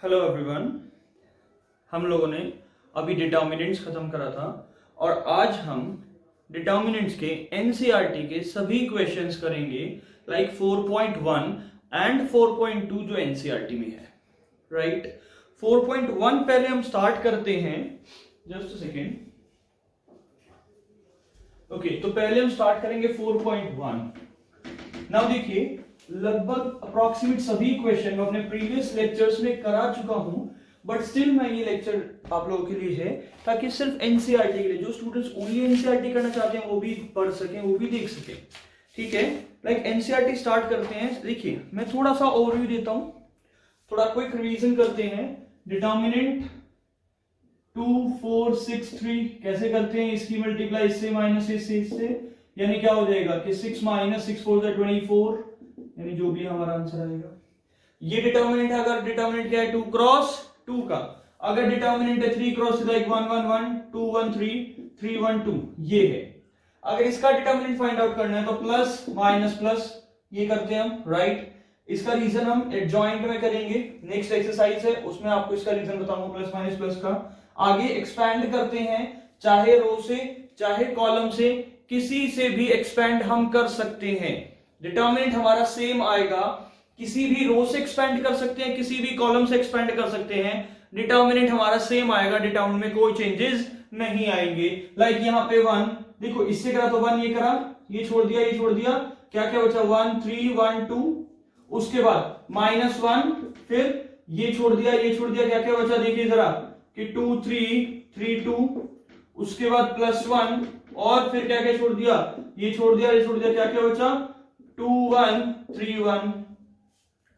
Hello everyone. हम लोगों ने अभी डिटर्मिनेंट्स खत्म करा था और आज हम डिटर्मिनेंट्स के एनसीईआरटी के सभी क्वेश्चंस करेंगे लाइक 4.1 एंड 4.2 जो एनसीईआरटी में है, राइट। 4.1 पहले हम स्टार्ट करते हैं, जस्ट अ सेकेंड। ओके, तो पहले हम स्टार्ट करेंगे 4.1। नाउ देखिए, लगभग अप्रोक्सीमेट सभी क्वेश्चन मैं अपने प्रीवियस लेक्चर्स में करा चुका हूं, बट स्टिल मैं ये लेक्चर आप लोगों के लिए है ताकि सिर्फ एनसीईआरटी के लिए जो स्टूडेंट्स ओनली एनसीईआरटी करना चाहते हैं वो भी पढ़ सकें, वो भी देख सकें। ठीक है, लाइक एनसीईआरटी स्टार्ट करते हैं। देखिए, मैं थोड़ा सा ओवरव्यू देता हूं, थोड़ा क्विक रिवीजन करते हैं। डिटर्मिनेंट 2 4 6 3 कैसे करते हैं, इसकी मल्टीप्लाई इससे माइनस इससे, यानी क्या हो जाएगा कि 6 माइनस 6 4 24, यानी जो भी हमारा आंसर आएगा। ये डिटर्मिनेंट है। अगर डिटर्मिनेंट क्या है 2 क्रॉस 2 का, अगर डिटर्मिनेंट है 3 क्रॉस लाइक 1 1 1 2 1 3 3 1 2, ये है। अगर इसका डिटर्मिनेंट फाइंड आउट करना है तो प्लस माइनस प्लस ये करते हैं हम, राइट। इसका रीजन हम एडजॉइंट में करेंगे, नेक्स्ट एक्सरसाइज है उसमें आपको इसका रीजन बताऊंगा प्लस माइनस प्लस का। आगे एक्सपैंड करते हैं, चाहे रो से चाहे कॉलम से, किसी से भी एक्सपैंड हम कर सकते हैं। डिटर्मिनेंट हमारा सेम आएगा, किसी भी रो से एक्सपेंड कर सकते हैं, किसी भी कॉलम से एक्सपेंड कर सकते हैं। डिटर्मिनेंट हमारा सेम आएगा, डिटर्मिनेंट में कोई चेंजेस नहीं आएंगे। लाइक यहाँ पे 1, देखो इससे करा तो 1, ये करा, ये छोड़ दिया, ये छोड़ दिया, क्या क्या बचा 1 3 1 2, उसके बाद -1, फिर ये छोड़ दिया, ये छोड़ दिया, क्या क्या बचा देखिए जरा कि 2 3 3 2, उसके बाद +1, और फिर क्या क्या छोड़ दिया, ये छोड़ दिया, ये छोड़ दिया, क्या क्या बचा 2 1 3 1।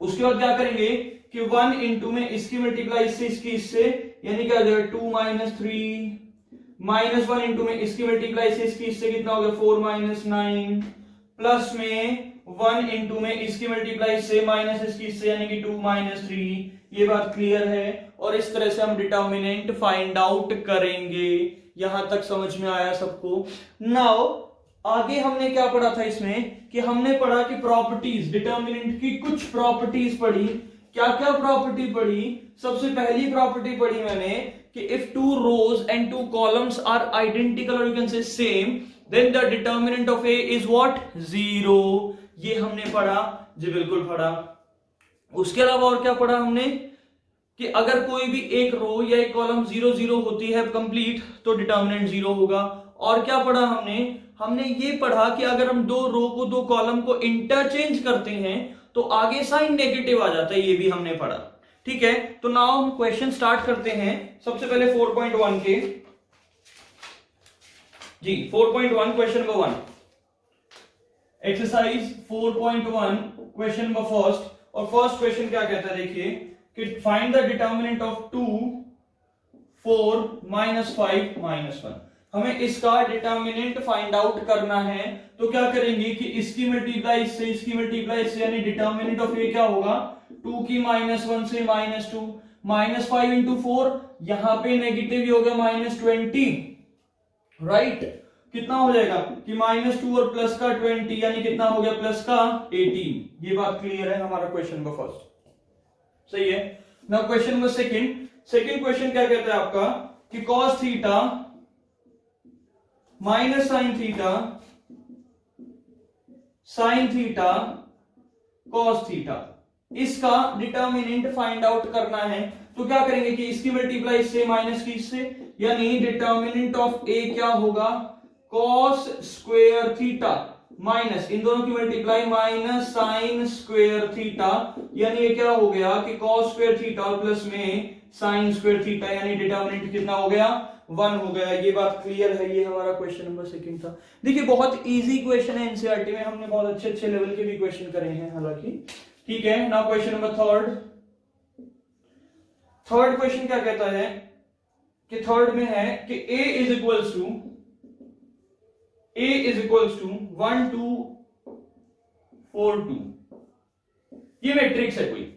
उसके बाद क्या करेंगे कि 1 इंटू में इसकी मल्टीप्लाई इससे, इसकी इससे, यानी क्या हो जाएगा 2 -3, -1 इंटू में इसकी मल्टीप्लाई इससे, इसकी इससे, कितना हो गया 4 -9, प्लस में 1 इंटू में इसकी मल्टीप्लाई इससे माइनस इसकी इससे, यानी कि 2 -3। ये बात क्लियर है, और इस तरह से हम डिटर्मिनेंट फाइंड आउट करेंगे। यहां तक समझ में आया सबको? नाउ आगे हमने क्या पढ़ा था इसमें कि हमने पढ़ा कि प्रॉपर्टीज, डिटर्मिनेंट की कुछ प्रॉपर्टीज पढ़ी। क्या क्या प्रॉपर्टी पढ़ी? सबसे पहली प्रॉपर्टी पढ़ी मैंने कि if two rows and two columns are identical or you can say same, then the determinant of A is what 0। ये हमने पढ़ा जी, बिल्कुल पढ़ा। उसके अलावा और क्या पढ़ा हमने कि अगर कोई भी एक रो या एक कॉलम 0 0 होती है कंप्लीट, तो डिटर्मिनेंट 0 होगा। और क्या पढ़ा हमने ये पढ़ा कि अगर हम दो रो को, दो कॉलम को इंटरचेंज करते हैं तो आगे साइन नेगेटिव आ जाता है, ये भी हमने पढ़ा। ठीक है, तो नाउ हम क्वेश्चन स्टार्ट करते हैं। सबसे पहले 4.1 के जी, 4.1 question number 1, exercise 4.1 question number first. और फर्स्ट क्वेश्चन क्या कहता है देखिए कि फाइंड द डिटर्मिनेंट ऑफ 2 4 -5 -1। हमें इसका डिटर्मिनेंट फाइंड आउट करना है, तो क्या करेंगे कि इसकी मल्टीप्लाई इससे, इसकी मल्टीप्लाई इससे, यानी डिटर्मिनेंट ऑफ ए क्या होगा 2 की -1 से -2, -5 इंटू 4, यहां पे नेगेटिव ही हो गया -20, राइट। कितना हो जाएगा कि -2 और प्लस का 20, यानी कितना हो गया प्लस का 18। ये बात क्लियर है हमारा क्वेश्चन नंबर फर्स्ट, सही है। Now question number second question क्या कहता है आपका कि cos theta minus sine theta cos theta, इसका डिटर्मिनेंट फाइंड आउट करना है। तो क्या करेंगे कि इसकी मल्टीप्लाई इससे, माइनस की इससे, यानी डिटर्मिनेंट ऑफ ए क्या होगा कॉस स्क्वायर थीटा माइनस इन दोनों की multiply minus sine square theta, यानी ये क्या हो गया कि कॉस स्क्वायर थीटा और प्लस में साइन स्क्वायर थीटा, यानी डिटर्मिनेंट कितना हो गया 1 हो गया। ये बात क्लियर है, ये हमारा क्वेश्चन नंबर सेकंड था। देखिए बहुत इजी क्वेश्चन है, एनसीईआरटी में हमने बहुत अच्छे अच्छे लेवल के भी क्वेश्चन करे हैं हालांकि। ठीक है, now question number third question क्या कहता है कि थर्ड में है कि a इज इक्वल्स टू 1 2 4 2। ये मैट्रिक्स है कोई,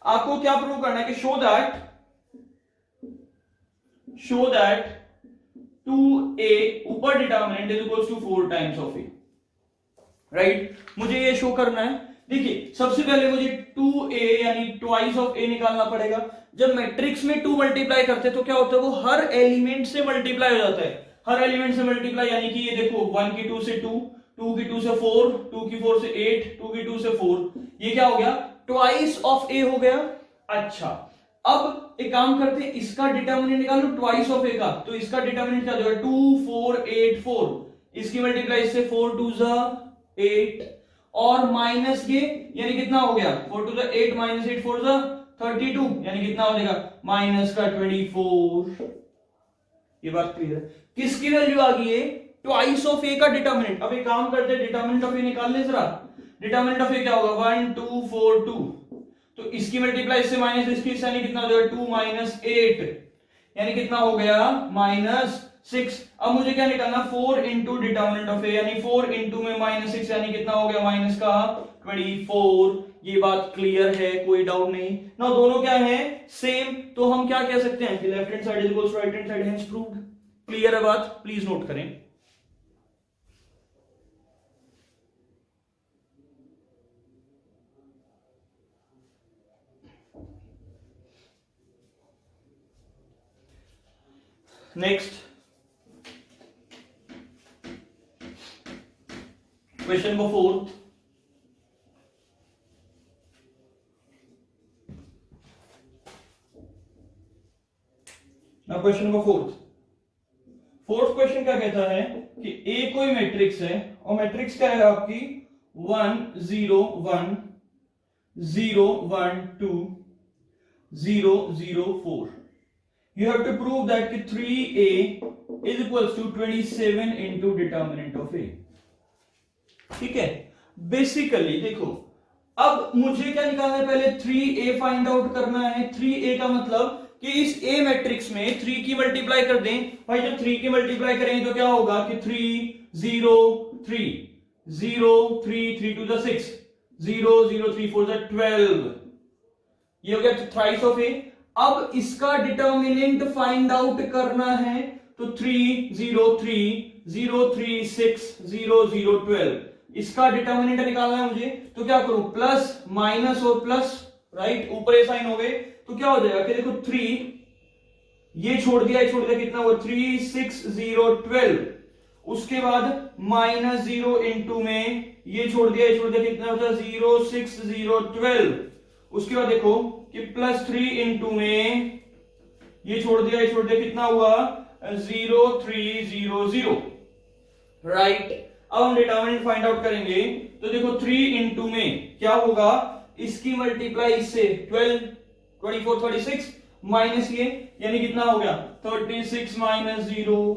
आपको क्या प्रूव करना है कि शो दैट 2a ऊपर determinant is equals to 4 times of a, right. मुझे ये शो करना है देखिए सबसे पहले मुझे 2a यानी ट्वाइस ऑफ a निकालना पड़ेगा। जब मैट्रिक्स में 2 मल्टीप्लाई करते हैं तो क्या होता है, वो हर एलिमेंट से मल्टीप्लाई हो जाता है, हर एलिमेंट से मल्टीप्लाई, यानी कि ये देखो 1 की 2 से 2, 2 की 2 से 4, 2 की 4 से 8, 2 की 2 से 4, ये क्या हो गया, ट्वाइस ऑफ a हो गया। अच्छा अब एक काम करते हैं, इसका डिटर्मिनेंट निकालो ट्वाइस ऑफ a का, तो इसका डिटर्मिनेंट क्या होगा 2 4 8 4, इसकी मल्टीप्लाई से 4 2 जा 8 और माइनस के यानी कितना हो गया 4 2 जा 8 माइनस 8 4 जा 32, यानी कितना हो जाएगा माइनस का 24। ये बात क्लियर है। किसकी वैल्यू आ गई है, ट्वाइस ऑफ ए का डिटर्मिनेंट। अब एक काम करते हैं, डिटर्मिनेंट ऑफ ए निकाल ले जरा। डिटर्मिनेंट ऑफ ए क्या होगा 1 2 4 2, तो इसकी मल्टीप्लाई से माइनस इसकी, यानी कितना हो जाएगा 2 माइनस 8, यानी कितना हो गया माइनस 6। अब मुझे क्या निकालना 4 इंटू डिटर्मिनेंट ऑफ ए, यानी 4 इंटू में माइनस 6, यानी कितना हो गया माइनस का 24। ये बात क्लियर है, कोई डाउट नहीं ना, दोनों क्या है सेम, तो हम क्या कह सकते हैं कि left hand side is equal to right hand side, hence proved. Clear है बात, प्लीज नोट करें। Next question number 4। ना क्वेश्चन नंबर 4th क्वेश्चन क्या कहता है कि ए कोई मैट्रिक्स है और मैट्रिक्स क्या है आपकी 1 0 1 0 1 2 0 0 4। You have to prove that कि 3a is equals to 27 into determinant of a। ठीक है, बेसिकली देखो अब मुझे क्या निकालना है, पहले 3a फाइंड आउट करना है। 3a का मतलब कि इस a मैट्रिक्स में 3 की मल्टीप्लाई कर दें भाई, जब 3 की मल्टीप्लाई करेंगे तो क्या होगा कि 3 0 3 0 3 3 to the 6 0 0 3 4 the 12, ये हो गया थ्राइस ऑफ a। अब इसका डिटर्मिनेंट फाइंड आउट करना है, तो 3 0 3 0 3 6 0 0 12, इसका डिटर्मिनेंट निकालना है मुझे। तो क्या करूं, प्लस माइनस और प्लस, राइट, ऊपर ए साइन हो गए, तो क्या हो जाएगा कि देखो 3 ये छोड़ दिया कितना हुआ 3 6 0 12, उसके बाद माइनस 0 इंटू में ये छोड़ दिया कितना होता 0 6 0 12, उसके बाद देखो कि प्लस 3 इंटू में ये छोड़ दिया कितना हुआ 0 3 0 0, राइट। अब हम डिटर्मिनेंट फाइंड आउट करेंगे, तो देखो 3 इंटू में क्या होगा, इसकी मल्टीप्लाई इससे 12 24 36 माइनस ये, यानी कितना हो गया 36 माइनस 0,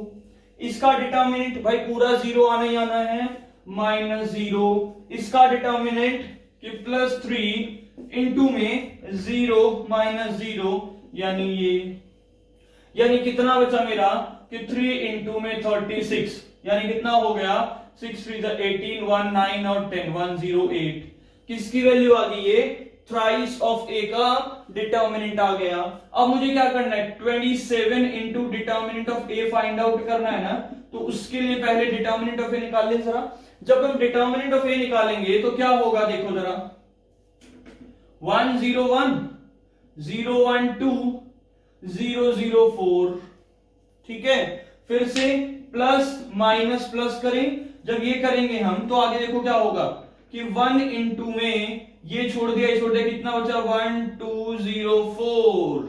इसका डिटर्मिनेंट भाई पूरा 0 आना ही आना है माइनस 0, इसका डिटर्मिनेंट कि प्लस 3 इंटू में 0 माइनस 0, यानी ये, यानी कितना बचा मेरा कि 3 इंटू में 36, यानी कितना हो गया 6 3 18 1 9 और 10 108। किसकी वैल्यू आ गई, ये थ्राइस ऑफ ए का डिटर्मिनेंट आ गया। अब मुझे क्या करना है 27 into determinant of A find out करना है ना, तो उसके लिए पहले डिटर्मिनेंट ऑफ ए निकाल ले जरा। जब हम डिटर्मिनेंट ऑफ ए निकालेंगे तो क्या होगा, देखो जरा 1 0 1 0 1 2 0 0 4, ठीक है। फिर से प्लस माइनस प्लस करें, जब ये करेंगे हम तो आगे देखो क्या होगा कि 1 इंटू में ये छोड़ दिया कितना बचा 1 2 0 4,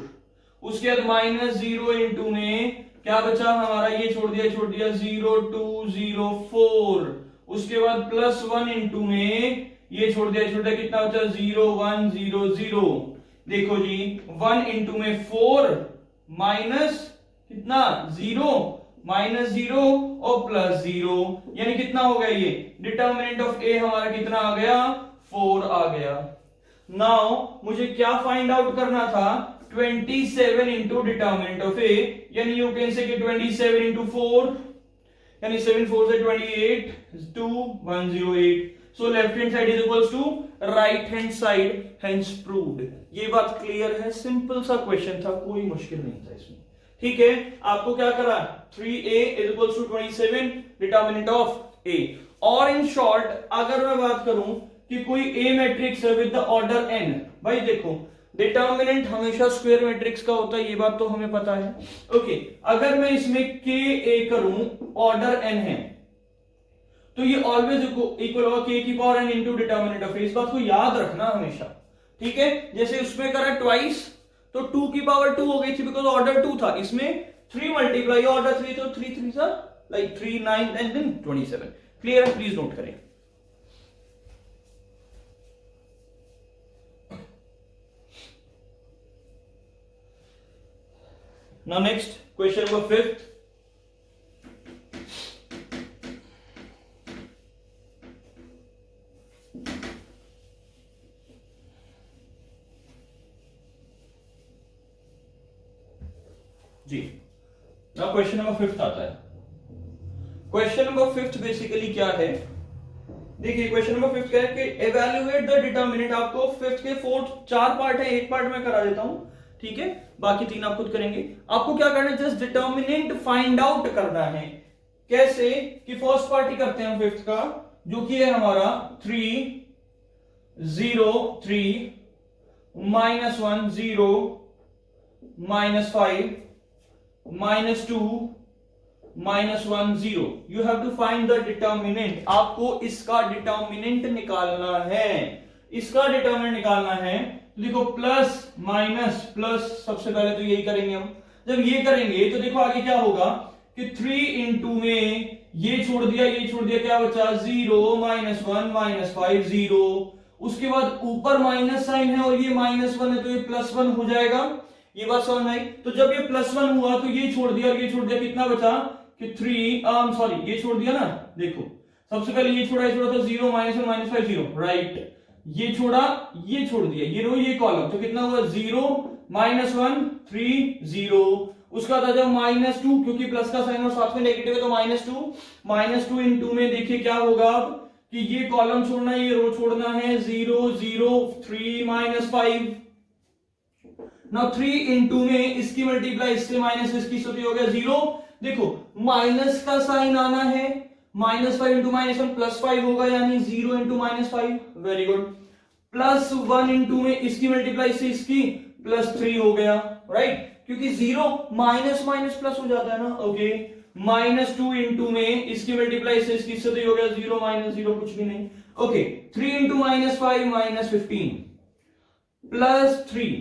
उसके बाद माइनस 0 इंटू में क्या बचा हमारा, ये छोड़ दिया 0 2 0 4, उसके बाद प्लस 1 इंटू में ये छोड़ दिया कितना बचा 0 1 0 0। देखो जी 1 इंटू में 4 माइनस कितना 0 माइनस 0 और प्लस 0, यानी कितना हो गया, ये डिटर्मिनेंट ऑफ ए हमारा कितना आ गया 4 आ गया। नाउ मुझे क्या फाइंड आउट करना था 27 इंटू डिटर्मिनेंट ऑफ ए, यानी यू कैन से 27 इंटू 4, यानी 7 4 से 28 2 108। So left hand side is equals to right hand side, hence proved. ये बात क्लियर है, सिंपल सा क्वेश्चन था, कोई मुश्किल नहीं था इसमें, ठीक है। आपको क्या करा 3a is equals to 27 determinant of a। और इन शॉर्ट अगर मैं बात करूं कि कोई ए मैट्रिक्स है विद द ऑर्डर n, भाई देखो डिटर्मिनेंट हमेशा स्क्वायर मैट्रिक्स का होता है, ये बात तो हमें पता है। ओके, अगर मैं इसमें के ए करूं, ऑर्डर n है, तो ये ऑलवेज इक्वल होगा के की power n into determinant of A. इस बात को याद रखना हमेशा, ठीक है। जैसे उसमें करा ट्वाइस तो 2 की पावर 2 हो गई थी बिकॉज ऑर्डर 2 था, इसमें 3 मल्टीप्लाई ऑर्डर 3, तो 3 3 सा लाइक 3 9 एंड देन 27। क्लियर है, प्लीज नोट करें। Now next question number 5th. जी, now क्वेश्चन नंबर 5th आता है। क्वेश्चन नंबर 5th बेसिकली क्या है, देखिए क्वेश्चन नंबर 5th क्या है कि एवेल्युएट द डिटर्मिनेंट। आपको 5th के 4 पार्ट है, एक पार्ट मैं करा देता हूं, ठीक है, बाकी 3 आप खुद करेंगे। आपको क्या करना है, जस्ट डिटर्मिनेंट फाइंड आउट करना है। कैसे कि फर्स्ट पार्ट ही करते हैं 5th का, जो कि है हमारा 3 0 3 -1 0 -5 -2 -1 0। You have to find the determinant. आपको इसका डिटर्मिनेंट निकालना है, इसका डिटर्मिनेंट निकालना है। देखो प्लस माइनस प्लस, सबसे पहले तो यही करेंगे हम। जब ये करेंगे तो देखो आगे क्या होगा कि 3 इंटू में ये छोड़ दिया, ये छोड़ दिया, क्या बचा 0 -1 -5 0। उसके बाद ऊपर माइनस साइन है और ये -1 है, तो ये +1 हो जाएगा। ये बात समझ आई। तो जब ये +1 हुआ तो ये छोड़ दिया और ये छोड़ दिया, कितना बचा कि 3 सॉरी ये छोड़ दिया ना, देखो सबसे पहले ये छोड़ा था 0 -1 -5 0, राइट। ये छोड़ा, ये छोड़ दिया, ये रो ये कॉलम, तो कितना हुआ 0 -1 3 0। उसका था जब -2, क्योंकि प्लस का साइन और साथ में नेगेटिव है तो -2 इंटू में देखिए क्या होगा कि ये कॉलम छोड़ना है, ये रो छोड़ना है, 0 0 3 -5। नाउ 3 इंटू में इसकी मल्टीप्लाई इससे माइनस इसकी, तो हो गया 0। देखो माइनस का साइन आना है, -5 इंटू -1 +5 होगा, यानी 0 इंटू -5, वेरी गुड। +1 इंटू में इसकी मल्टीप्लाई से इसकी +3 हो गया, राइट, क्योंकि 0 माइनस माइनस प्लस हो जाता है ना, ओके। -2 इंटू में इसकी मल्टीप्लाई से इसकी, तो हो गया 0 -0 कुछ भी नहीं, ओके। 3 इंटू -5 -15 +3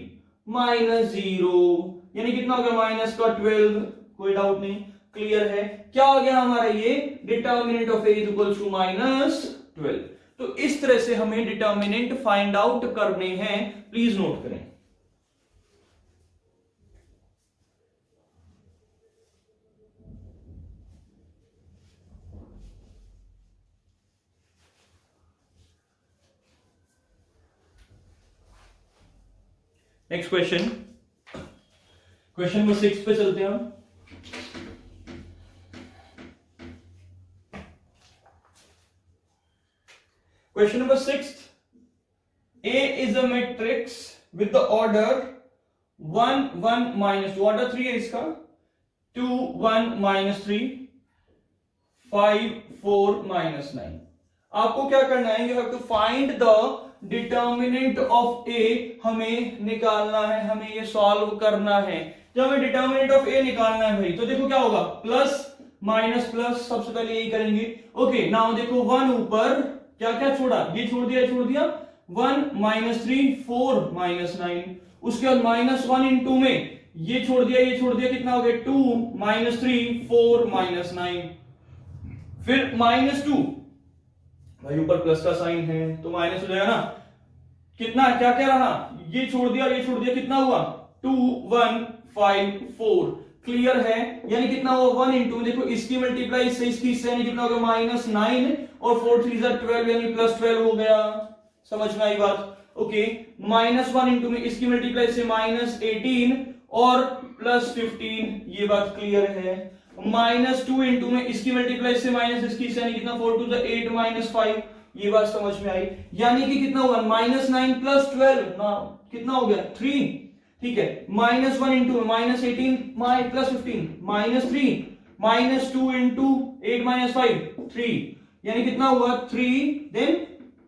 -0, यानी कितना हो गया -12, कोई डाउट नहीं, क्लियर है। क्या हो गया हमारा ये determinant of A is equal to -12। तो इस तरह से हमें डिटर्मिनेंट फाइंड आउट करने हैं, प्लीज नोट करें। नेक्स्ट क्वेश्चन, क्वेश्चन नंबर 6 पे चलते हैं हम। Question number 6. A is a matrix with the order 1 1 -2, order 3 है इसका, 2 1 -3 5 4 -9। आपको क्या करना है, you have to find the determinant of A, हमें निकालना है, हमें ये सॉल्व करना है। जब हमें डिटर्मिनेंट ऑफ ए निकालना है भाई, तो देखो क्या होगा, प्लस माइनस प्लस, सबसे पहले यही करेंगे। ओके, नाउ देखो 1 ऊपर क्या क्या छोड़ा, ये छोड़ दिया 1 -3 4 -9। उसके बाद -1 इंटू में ये छोड़ दिया, कितना हो गया 2 -3 4 -9। फिर -2, भाई ऊपर प्लस का साइन है तो माइनस हो जाएगा ना, कितना क्या क्या रहा, ये छोड़ दिया, कितना हुआ 2 1 5 4, क्लियर है। यानी कितना हुआ 1 इंटू, देखो इसकी मल्टीप्लाई से इसकी से, यानी कितना हो गया -9 और 4 3 12, यानी +12 हो गया। समझ में आई बात, ओके। -1 इंटू में इसकी मल्टीप्लाई से -18 और +15, ये बात क्लियर है। -2 इंटू में इसकी मल्टीप्लाई से माइनस इसकी से, यानी कितना 4 2 8 -5, ये बात समझ में आई। यानी कि कितना हुआ -9 +12 ना, कितना हो गया 3, ठीक है। -1 इंटू में -18 +15 -3 -2 इंटू 8 -5 3, यानी कितना हुआ 3 देन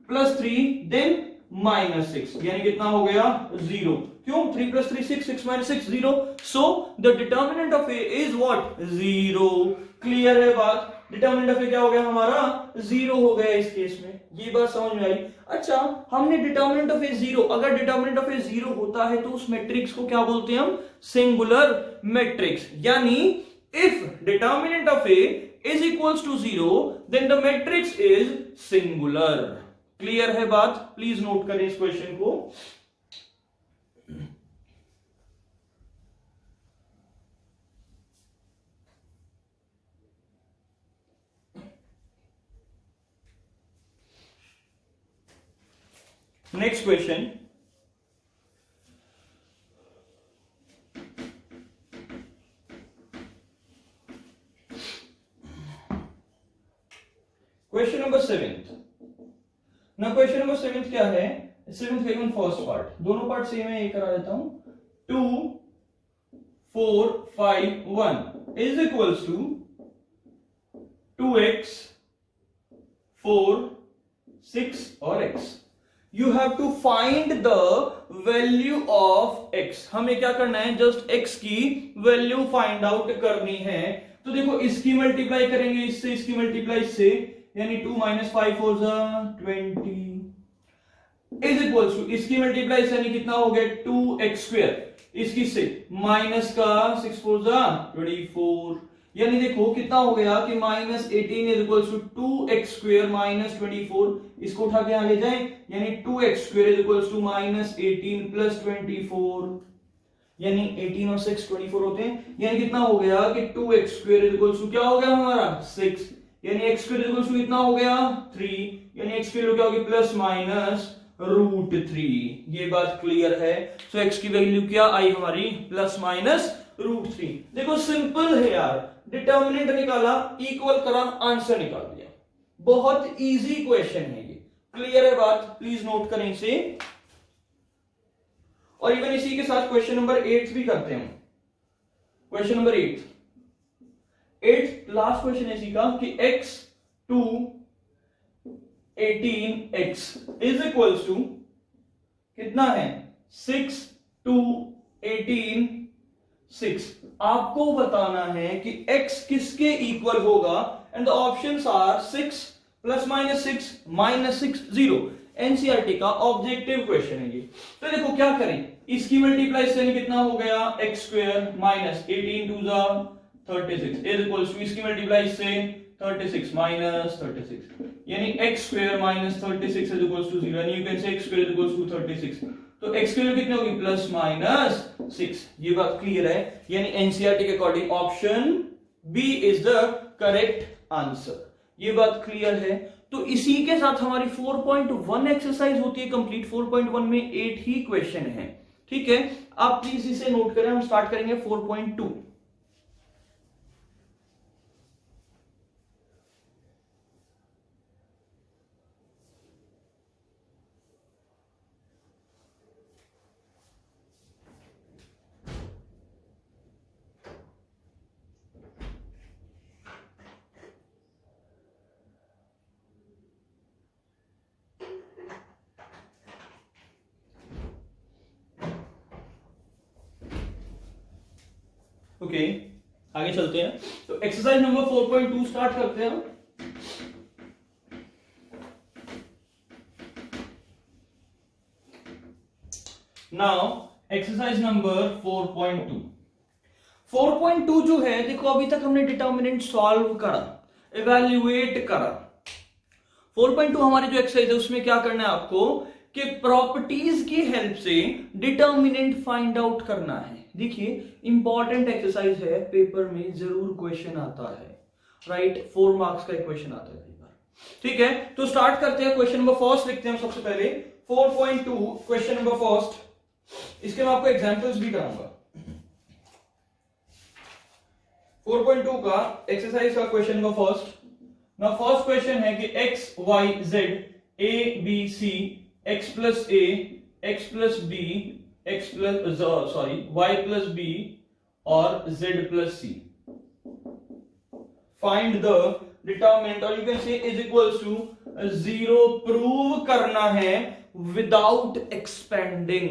+3 देन -6, यानी कितना हो गया 0। क्यों 3 + 3 6, 6 - 6 0, so the determinant of A is what 0। Clear है बात, डिटर्मिनेंट ऑफ ए क्या हो गया हमारा 0 हो गया इस केस में, ये बात समझ में आई। अच्छा हमने डिटर्मिनेंट ऑफ ए 0, अगर डिटर्मिनेंट ऑफ ए 0 होता है तो उस मैट्रिक्स को क्या बोलते हैं हम सिंगुलर मैट्रिक्स, यानी if determinant of A is equals to 0 then the matrix is singular. Clear है बात, प्लीज नोट करें इस क्वेश्चन को। Next question, question number 7। ना क्वेश्चन नंबर 7 क्या है, 7th का फर्स्ट पार्ट, दोनों पार्ट सेम है, ये करा देता हूं। 2 4 5 1 इज इक्वल्स टू 2x 4 6 और x। You have to find the value of x। हमें क्या करना है, जस्ट x की वैल्यू फाइंड आउट करनी है। तो देखो इसकी मल्टीप्लाई करेंगे इससे, इसकी मल्टीप्लाई इससे, यानी 2 - 5 4 20 इज इक्वल्स टू इसकी मल्टीप्लाई से, यानी कितना हो गया 2x², इसकी से माइनस का 6 4 24, यानी देखो कितना हो गया कि -18 इज इक्वल्स टू 2x² - 24, इसको उठा के आगे जाए, यानी 2x² इज इक्वल्स टू -18 + 24, यानी 18 और 6 24 होते हैं, यानी कितना हो गया कि 2x² इज इक्वल्स टू क्या हो गया हमारा 6, यानी x² इज इक्वल्स टू कितना हो गया 3, यानी x की वैल्यू क्या होगी +-√3। ये बात क्लियर है। सो x की वैल्यू क्या आई हमारी +-√3। देखो सिंपल है यार, डिटर्मिनेंट निकाला, इक्वल करा, आंसर निकाल दिया, बहुत इजी क्वेश्चन है ये। क्लियर है बात, प्लीज नोट करें इसे। और इवन इसी के साथ क्वेश्चन नंबर 8 भी करते हैं। क्वेश्चन नंबर 8 लास्ट क्वेश्चन है इसी का कि x to 18x is equals to कितना है 6 to 18 6। आपको बताना है कि x किसके इक्वल होगा, and the options are 6 +-6 -6 0। NCERT का ऑब्जेक्टिव क्वेश्चन है ये। तो देखो क्या करें, इसकी मल्टीप्लाई से कितना हो गया x² -18 2 36 इज इक्वल्स टू इसकी मल्टीप्लाई से 36 -36, यानी x² -36 इज इक्वल्स टू 0, यानी यू कैन से x² इज इक्वल्स टू 36। तो x की वैल्यू कितनी होगी +-6। ये बात क्लियर है, यानी एनसीईआरटी के according option B is the correct answer. ये बात क्लियर है। तो इसी के साथ हमारी 4.1 एक्सरसाइज होती है कंप्लीट। 4.1 में 8 ही क्वेश्चन है, ठीक है। आप प्लीज इसे नोट करें, हम स्टार्ट करेंगे 4.2। ओके आगे चलते हैं। तो एक्सरसाइज नंबर 4.2 स्टार्ट करते हैं। Now exercise number 4.2। 4.2 जो है, देखो अभी तक हमने डिटर्मिनेंट सॉल्व करा, इवैल्यूएट करा। 4.2 हमारी जो एक्सरसाइज है उसमें क्या करना है आपको कि प्रॉपर्टीज की हेल्प से डिटर्मिनेंट फाइंड आउट करना है। देखिए इंपॉर्टेंट एक्सरसाइज है, पेपर में जरूर क्वेश्चन आता है, राइट। 4 मार्क्स का क्वेश्चन आता है पेपर, ठीक है। तो स्टार्ट करते हैं। क्वेश्चन नंबर फर्स्ट लिखते हैं सबसे पहले 4.2 क्वेश्चन नंबर फर्स्ट। इसके मैं आपको एग्जांपल्स भी कराऊंगा। 4.2 का एक्सरसाइज का क्वेश्चन नंबर फर्स्ट। ना फर्स्ट क्वेश्चन है कि x y z a b c x plus a x plus b x plus y plus b और z plus c। Find the determinant, or you can say is equals to zero prove करना है without expanding.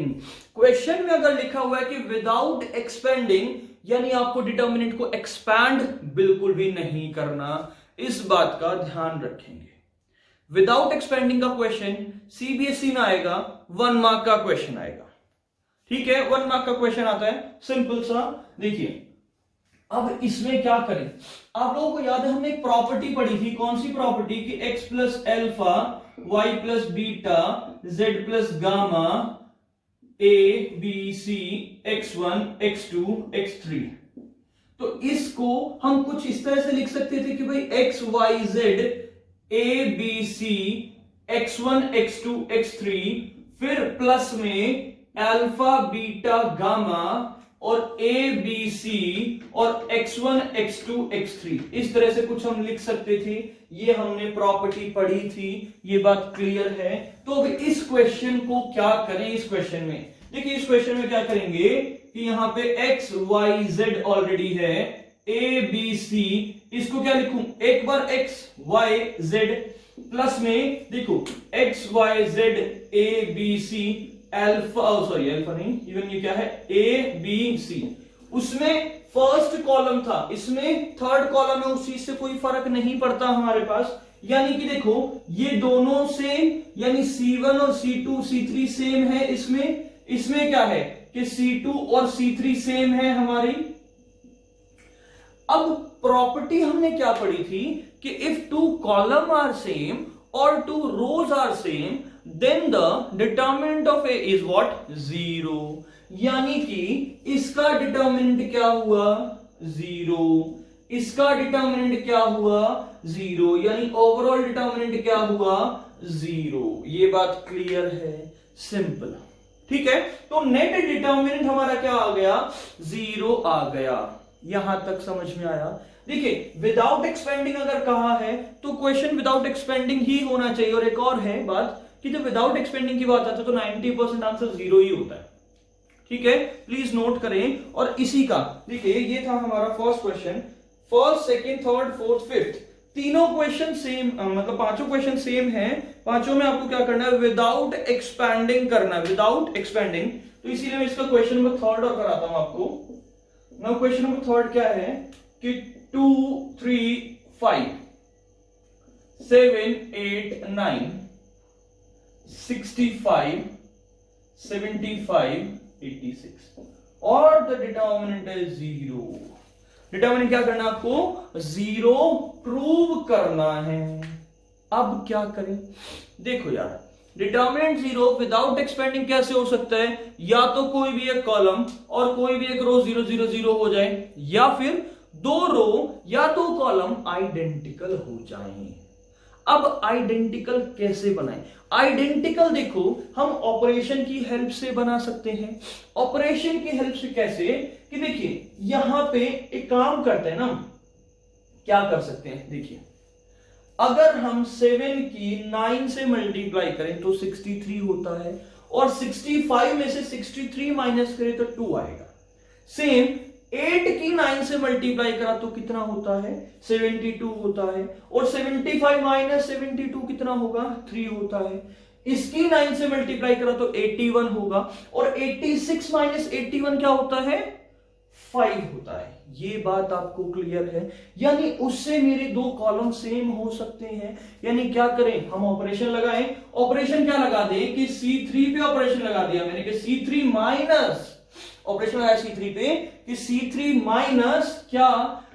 Question में अगर लिखा हुआ है कि without expanding, यानी आपको डिटर्मिनेंट को एक्सपैंड बिल्कुल भी नहीं करना, इस बात का ध्यान रखेंगे। विदाउट एक्सपेंडिंग का क्वेश्चन सीबीएसई में आएगा, 1 मार्क का क्वेश्चन आएगा। ठीक है, 1 मार्क का क्वेश्चन आता है, सिंपल सा। देखिए अब इसमें क्या करें, आप लोगों को याद है हमने एक प्रॉपर्टी पढ़ी थी, कौन सी प्रॉपर्टी, कि x plus alpha y plus beta z plus gamma a b c x1 x2 x3। तो इसको हम कुछ इस तरह से लिख सकते थे कि भाई x y z a b c x1 x2 x3, फिर प्लस में अल्फा बीटा गामा और a b c और x1 x2 x3, इस तरह से कुछ हम लिख सकते थे। ये हमने प्रॉपर्टी पढ़ी थी, ये बात क्लियर है। तो अब इस क्वेश्चन को क्या करें, इस क्वेश्चन में देखिए, इस क्वेश्चन में क्या करेंगे कि यहां पे x y z ऑलरेडी है, a b c, इसको क्या लिखूं, एक बार x y z प्लस में देखो x y z a b c alpha, sorry alpha नहीं, इवन ये क्या है, ए बी सी, उसमें फर्स्ट कॉलम था, इसमें थर्ड कॉलम है, उस चीज से कोई फर्क नहीं पड़ता हमारे पास। यानी कि देखो ये दोनों सेम, यानी C1 और C2 C3 सेम है, इसमें क्या है कि C2 और C3 सेम है हमारी। अब प्रॉपर्टी हमने क्या पढ़ी थी कि इफ 2 कॉलम आर सेम और 2 rows are same, then the determinant of A is what, 0। यानी कि इसका डिटर्मिनेंट क्या हुआ, 0, इसका डिटर्मिनेंट क्या हुआ, 0, यानी ओवरऑल डिटर्मिनेंट क्या हुआ, 0। ये बात क्लियर है, सिंपल। ठीक है, तो नेट डिटर्मिनेंट हमारा क्या आ गया, 0 आ गया। यहां तक समझ में आया। देखिए विदाउट एक्सपेंडिंग अगर कहा है तो क्वेश्चन विदाउट एक्सपेंडिंग ही होना चाहिए। और एक और है बात कि जब विदाउट एक्सपेंडिंग की बात आती है तो 90% आंसर 0 ही होता है। ठीक है, प्लीज नोट करें। और इसी का देखिए ये था हमारा first question, first second third fourth fifth, तीनों क्वेश्चन सेम, मतलब पांचों क्वेश्चन सेम हैं। पांचों में आपको क्या करना है, विदाउट एक्सपेंडिंग करना है, विदाउट एक्सपेंडिंग। तो इसीलिए मैं इसका क्वेश्चन नंबर थर्ड और कराता हूं आपको। नाउ क्वेश्चन नंबर थर्ड क्या है कि 2 3 5 7 8 9 65 75 86 और द डिटर्मिनेंट इज 0। डिटर्मिनेंट क्या करना है आपको, 0 प्रूव करना है। अब क्या करें, देखो यार डिटर्मिनेंट 0 विदाउट एक्सपेंडिंग कैसे हो सकता है, या तो कोई भी एक कॉलम और कोई भी एक रो 0 0 0 हो जाए, या फिर 2 रो या 2 कॉलम आइडेंटिकल हो जाएं। अब आइडेंटिकल कैसे बनाएं, आइडेंटिकल देखो हम ऑपरेशन की हेल्प से बना सकते हैं। ऑपरेशन की हेल्प से कैसे, कि देखिए यहां पे एक काम करते हैं ना, क्या कर सकते हैं, देखिए अगर हम 7 की 9 से मल्टीप्लाई करें तो 63 होता है, और 65 में से 63 माइनस करें तो 2 आएगा। सेम 8 की 9 से मल्टीप्लाई करा तो कितना होता है, 72 होता है, और 75 माइनस 72 कितना होगा, 3 होता है। इसकी 9 से मल्टीप्लाई करा तो 81 होगा, और 86 माइनस 81 क्या होता है, 5 होता है। ये बात आपको क्लियर है, यानी उससे मेरे 2 कॉलम सेम हो सकते हैं। यानी क्या करें, हम ऑपरेशन लगाएं। ऑपरेशन क्या लगा दें कि C3 पे ऑपरेशन लगा दिया मैंने कि C3 माइनस, ऑपरेशन लगाया C3 पे कि C3 माइनस क्या,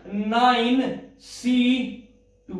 9C2।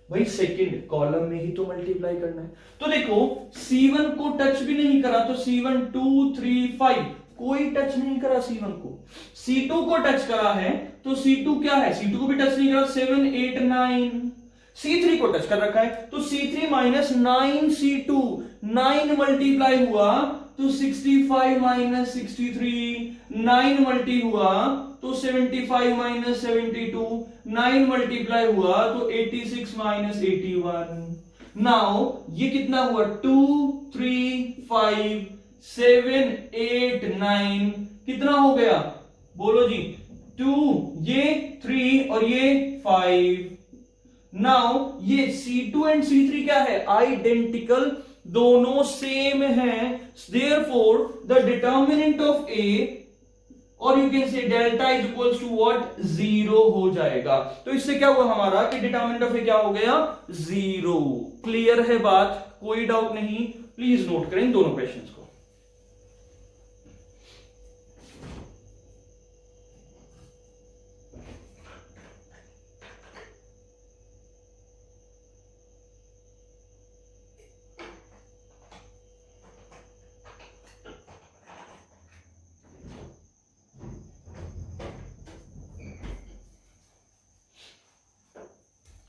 भाई सेकंड कॉलम में ही तो मल्टीप्लाई करना है। तो देखो C1 को टच भी नहीं करा तो C1 2 3 5, कोई टच नहीं करा C1 को। C2 को टच करा है तो C2 क्या है, C2 को भी टच नहीं करा, 7 8 9। C3 को टच कर रखा है तो C3 माइनस 9C2, 9 मल्टीप्लाई हुआ तो 65 माइनस 63, 9 मल्टी हुआ तो 75 माइनस 72, 9 मल्टीप्लाई हुआ तो 86 माइनस 81। नाउ ये कितना हुआ, 2 3 5 7 8 9, कितना हो गया बोलो जी, 2 ये 3 और ये 5। नाउ ये C2 एंड C3 क्या है, आइडेंटिकल, दोनों सेम है, therefore the determinant of A और you can say delta is equals to what, 0 हो जाएगा। तो इससे क्या हुआ हमारा कि डिटर्मिनेंट ऑफ ए क्या हो गया, 0। क्लियर है बात, कोई डाउट नहीं, प्लीज नोट करें दोनों क्वेश्चंस को।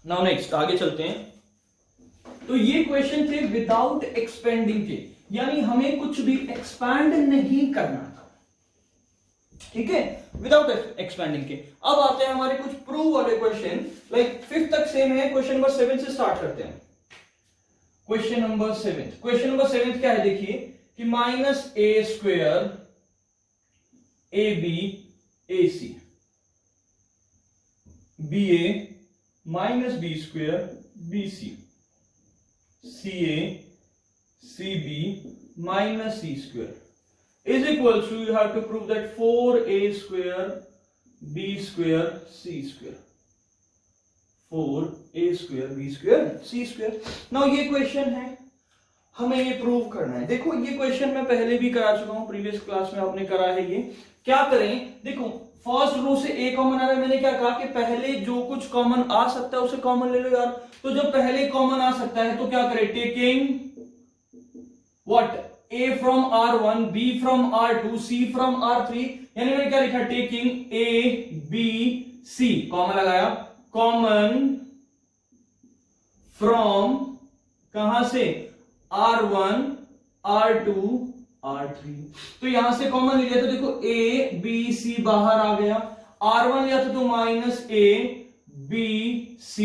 नाउ नेक्स्ट आगे चलते हैं। तो ये क्वेश्चन थे विदाउट एक्सपेंडिंग के, यानी हमें कुछ भी एक्सपैंड नहीं करना था, ठीक है, विदाउट एक्सपेंडिंग के। अब आते हैं हमारे कुछ प्रूव वाले क्वेश्चन, लाइक 5th तक सेम है। क्वेश्चन नंबर 7 से स्टार्ट करते हैं। क्वेश्चन नंबर 7 क्या है, देखिए कि -a² AB AC BA -b² BC CA CB -c² is equal to, you have to prove that 4a² b² c², 4a² b² c²। Now ये क्वेश्चन है, हमें ये प्रूव करना है। देखो ये क्वेश्चन मैं पहले भी करा चुका हूं, प्रीवियस क्लास में आपने करा है। ये क्या करें, देखो फर्स्ट रो से ए कॉमन आ रहा है, मैंने क्या कहा कि पहले जो कुछ कॉमन आ सकता है उसे कॉमन ले लो यार। तो जब पहले कॉमन आ सकता है तो क्या करें, taking what, a from R1, b from R2, c from R3, यानी मैंने क्या लिखा, taking a b c, common लगाया, कॉमन फ्रॉम कहां से, R1 R2 R3। तो यहां से कॉमन ले लिया, तो देखो A B C बाहर आ गया, R1 लिया था तो -a B C,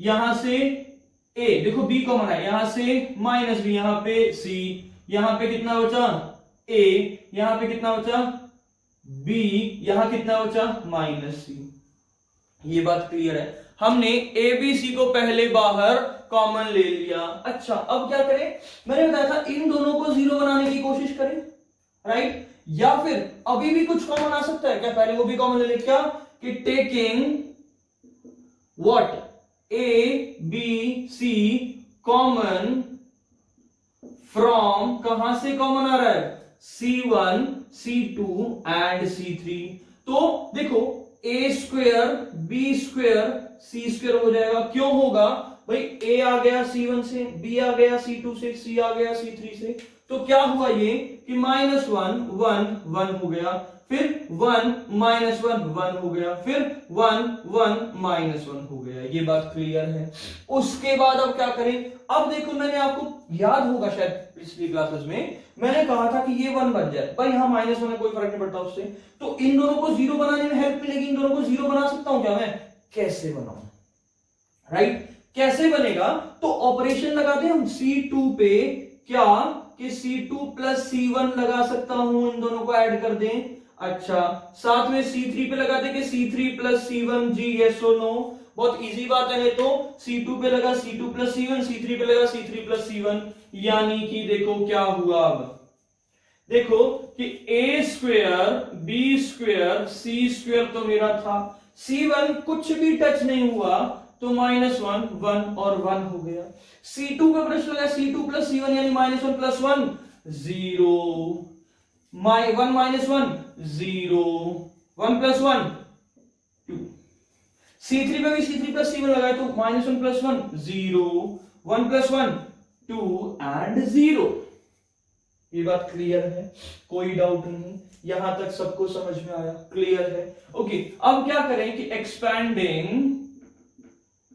यहां से A, देखो B कॉमन है, यहां से -b, यहां पे C, यहां पे कितना बचा A, यहां पे कितना बचा B, यहां कितना बचा -c। ये बात क्लियर है, हमने ABC को पहले बाहर कॉमन ले लिया। अच्छा अब क्या करें, मैंने बताया था इन दोनों को 0 बनाने की कोशिश करें, राइट, या फिर अभी भी कुछ कॉमन आ सकता है क्या, पहले वो भी कॉमन ले ले, क्या कि taking what, A B C common from, कहां से कॉमन आ रहा है, C1 C2 एंड C3। तो देखो A² B² C² हो जाएगा, क्यों होगा भाई, A आ गया C1 से, B आ गया C2 से, C आ गया C3 से, तो क्या हुआ ये कि -1 1 1 हो गया, फिर 1 -1 1 हो गया, फिर 1 1 -1 हो गया। ये बात क्लियर है। उसके बाद अब क्या करें, अब देखो मैंने आपको याद होगा शायद पिछली क्लासेस में मैंने कहा था कि ये 1 बन जाए, भाई यहां -1 है, कोई फर्क नहीं पड़ता उससे, तो इन दोनों को 0 बनाने में हेल्प मिलेगी। इन दोनों को 0 बना सकता हूं क्या मैं, कैसे बनाऊं, राइट, कैसे बनेगा, तो ऑपरेशन लगा दे हम C2 पे, क्या कि C2 प्लस C1 लगा सकता हूं, इन दोनों को ऐड कर दें। अच्छा साथ में C3 पे लगा दे कि C3 प्लस C1, जी यस और नो, बहुत इजी बात है। तो C2 पे लगा C2 प्लस C1, C3 पे लगा C3 प्लस C1, यानी कि देखो क्या हुआ, अब देखो कि A² B² C² तो मेरा था, C1 कुछ भी टच नहीं हुआ तो -1 1 और 1 हो गया। C2 पे प्रश्न लगा, C2 प्लस C1 यानी -1 प्लस 1 0, 1 -1 0, 1 प्लस 1 2। C3 पे भी C3 प्लस C1 लगाए तो -1 प्लस 1 0, 1 प्लस 1 2 एंड 0। ये बात क्लियर है, कोई डाउट नहीं, यहां तक सबको समझ में आया, क्लियर है। ओके अब क्या करें कि एक्सपैंडिंग,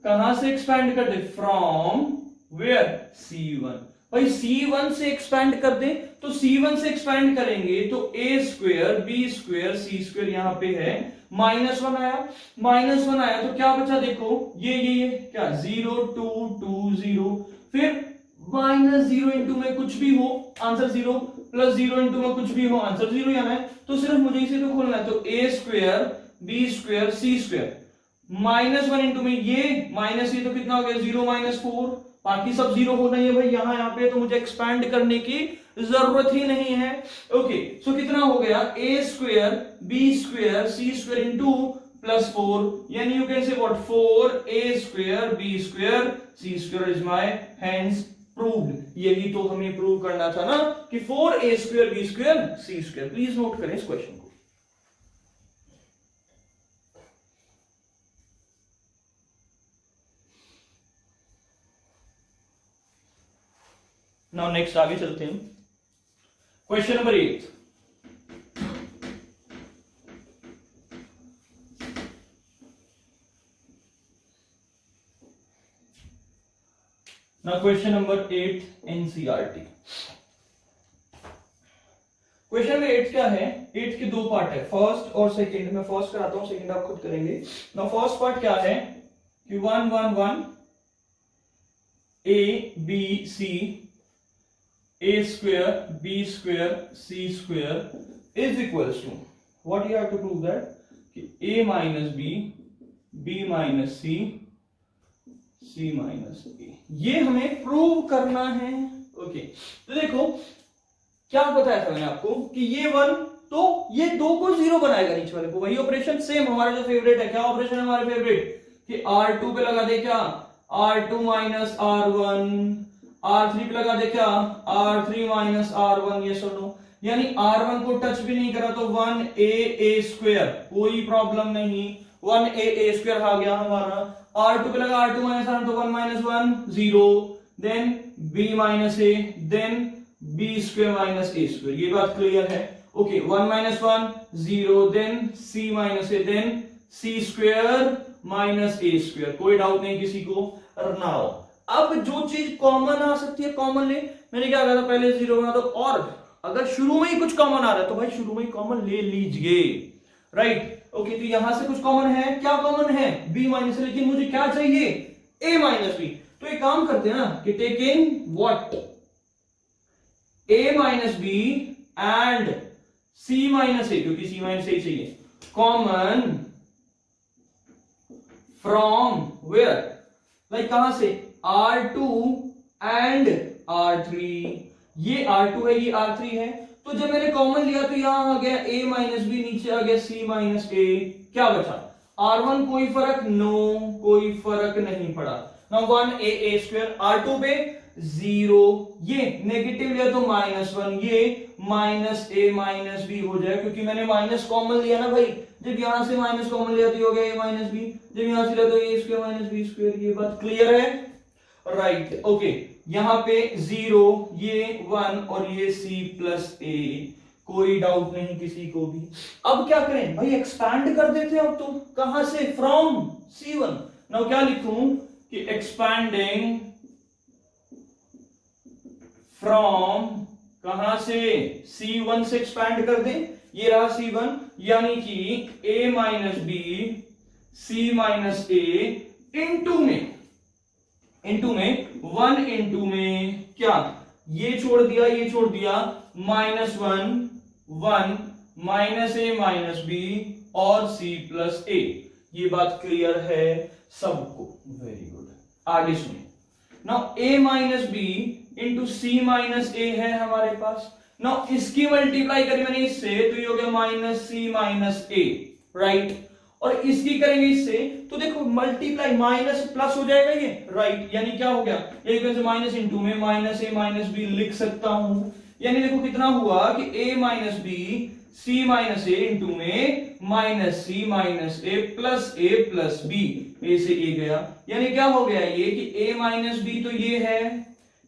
कहां से एक्सपैंड कर दे, फ्रॉम वेयर, C1, भाई C1 से एक्सपैंड कर दे, तो C1 से एक्सपैंड करेंगे तो A² B² C² यहां पे है, -1 आया तो क्या बचा, देखो ये क्या 0 2 2 0, फिर -0 इंटू में कुछ भी हो आंसर 0, प्लस 0 इंटू में कुछ भी हो आंसर 0 आना है, तो सिर्फ मुझे इसे तो खोलना है, तो A² B² C², -1 इंटू में ये माइनस, ये तो कितना हो गया 0 - 4, बाकी सब 0 होना ही है भाई यहाँ पे, तो मुझे एक्सपैंड करने की जरूरत ही नहीं है। ओके, सो कितना हो गया a square b square c square into +4, यानी यू कैन से what 4a square b square c square is my hence proved. यही तो हमें प्रूव करना था ना कि 4a square b square c square. Please note करें इस क्वेश्चन को। नाउ नेक्स्ट आगे चलते हैं, question number 8। Now question number 8 NCERT। Question number 8 क्या है? 8 के दो पार्ट है, फर्स्ट और सेकंड। मैं फर्स्ट कराता हूं, सेकंड आप खुद करेंगे। नाउ फर्स्ट पार्ट क्या है कि 1 1 1 a b c a square b square c square is equals to what you have to prove that कि a minus b b minus c c minus a, ये हमें prove करना है। Okay, तो देखो क्या बताया था मैंने आपको कि ये 1 तो ये 2 को 0 बनाएगा नीचे वाले को, वही ऑपरेशन सेम हमारा जो फेवरेट है। क्या ऑपरेशन है हमारा फेवरेट कि R2 पे लगा दे क्या R2 माइनस R1, R3 पे लगा दे क्या R3 माइनस R1, ये सुनो, यानी R1 को टच भी नहीं करा तो 1a स्क्वायर, कोई प्रॉब्लम नहीं, 1a स्क्वायर आ गया हमारा। R2 पे लगा R2 माइनस R, तो 1 minus 1 0, then b minus a, then b square minus a square, ये बात क्लियर है। Okay, 1 minus 1 0, then c minus a, then c square minus a square, कोई डाउट नहीं किसी को। नाउ अब जो चीज कॉमन आ सकती है कॉमन ले, मैंने क्या कहा था पहले 0 बना दो, और अगर शुरू में ही कुछ कॉमन आ रहा है तो भाई शुरू में ही कॉमन ले लीजिए, राइट। ओके, तो यहां से कुछ कॉमन है, क्या कॉमन है b माइनस, लेकिन मुझे क्या चाहिए a माइनस b, तो एक काम करते हैं ना कि taking what a minus b and c minus a, क्योंकि c माइनस a चाहिए, कॉमन फ्रॉम वेयर, लाइक कहां से R2 एंड R3, ये R2 है ये R3 है, तो जब मैंने कॉमन लिया तो यहां आ गया a माइनस बी, नीचे आ गया c माइनस a, क्या बचा R1, कोई फर्क नो, कोई फर्क नहीं पड़ा। नाउ 1a स्क्वायर, R2 पे 0, ये नेगेटिव लिया तो -1, ये माइनस a माइनस b हो जाए, क्योंकि मैंने माइनस कॉमन लिया ना भाई, जब यहां से माइनस कॉमन लिया तो हो गया a माइनस b, जब यहां से लिया तो a square minus b square, ये बात क्लियर है, राइट। ओके, यहां पे 0, ये 1 और ये c प्लस a, कोई डाउट नहीं किसी को भी। अब क्या करें भाई, एक्सपैंड कर देते हैं अब तो, कहां से फ्रॉम c1। नाउ क्या लिखूं कि एक्सपैंडिंग फ्रॉम, कहां से c1 से एक्सपैंड कर दें, ये रहा c1, यानी कि a minus b c minus a into में 1 इंटू में क्या, ये छोड़ दिया ये छोड़ दिया, -1 1 माइनस a माइनस b और c प्लस a, ये बात क्लियर है सबको, वेरी गुड। आगे सुनिए, now a minus b into c minus a है हमारे पास। नाउ इसकी मल्टीप्लाई करी मैंने इससे, तो ये हो गया minus c minus a, right. और इसकी करेंगे इससे, तो देखो मल्टीप्लाई माइनस प्लस हो जाएगा ये, राइट, यानी क्या हो गया, एक माइनस इंटू में माइनस a माइनस b लिख सकता हूं, यानी देखो कितना हुआ कि a minus b c minus a into में minus c minus a plus b, a से a गया, यानी क्या हो गया ये कि a माइनस b तो ये है,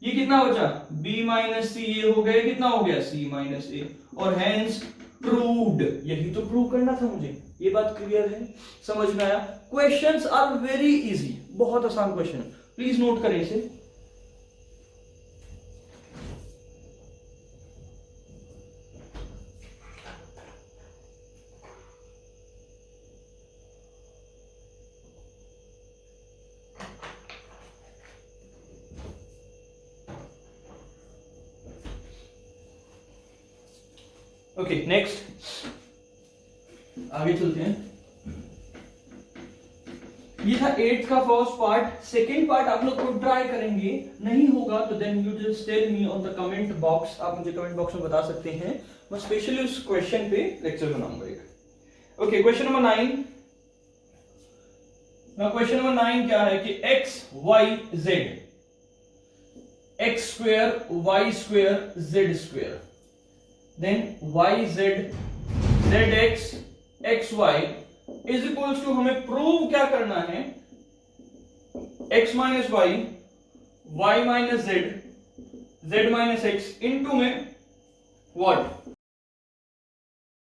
ये कितना बचा b माइनस c, ये हो गया, कितना हो गया c माइनस a, और हेंस प्रूव्ड। यही तो प्रूव करना था मुझे, ये बात क्लियर है, समझ में आया। क्वेश्चंस आर वेरी इजी, बहुत आसान क्वेश्चन है, प्लीज नोट करें इसे। ओके, नेक्स्ट आगे चलते हैं। था 8th का फर्स्ट पार्ट। सेकेंड पार्ट आप लोग को ट्राई करेंगे, नहीं होगा तो then you just tell me on the comment box, आप मुझे कमेंट बॉक्स में बता सकते हैं, मैं स्पेशली उस क्वेश्चन पे लेक्चर बनाऊंगा एक। Okay, question number 9। ना क्वेश्चन नंबर 9 क्या है कि x y z, x square y square z square, then y z z x x y is equals to, हमें प्रूव क्या करना है, x minus y, y minus z, z minus x into में what,